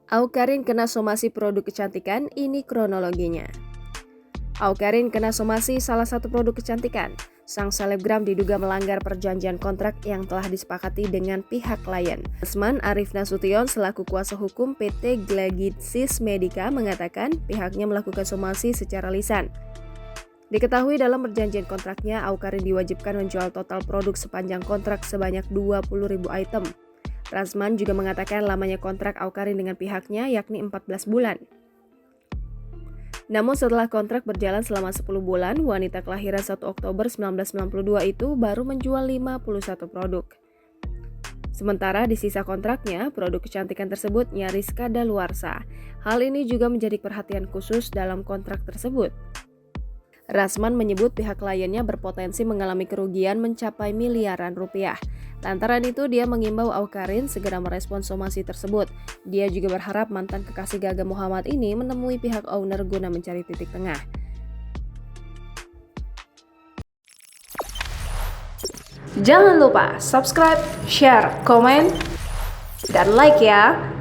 Awkarin kena somasi produk kecantikan, ini kronologinya. Awkarin kena somasi salah satu produk kecantikan. Sang selebgram diduga melanggar perjanjian kontrak yang telah disepakati dengan pihak klien. Asman Arif Nasution selaku kuasa hukum PT Glagitsis Medica mengatakan pihaknya melakukan somasi secara lisan. Diketahui dalam perjanjian kontraknya, Awkarin diwajibkan menjual total produk sepanjang kontrak sebanyak 20.000 item. Rasman juga mengatakan lamanya kontrak Awkarin dengan pihaknya yakni 14 bulan. Namun setelah kontrak berjalan selama 10 bulan, wanita kelahiran 1 Oktober 1992 itu baru menjual 51 produk. Sementara di sisa kontraknya, produk kecantikan tersebut nyaris kadaluarsa. Hal ini juga menjadi perhatian khusus dalam kontrak tersebut. Rasman menyebut pihak kliennya berpotensi mengalami kerugian mencapai miliaran rupiah. Lantaran itu, dia mengimbau Awkarin segera merespon somasi tersebut. Dia juga berharap mantan kekasih Gaga Muhammad ini menemui pihak owner guna mencari titik tengah. Jangan lupa subscribe, share, komen, dan like ya!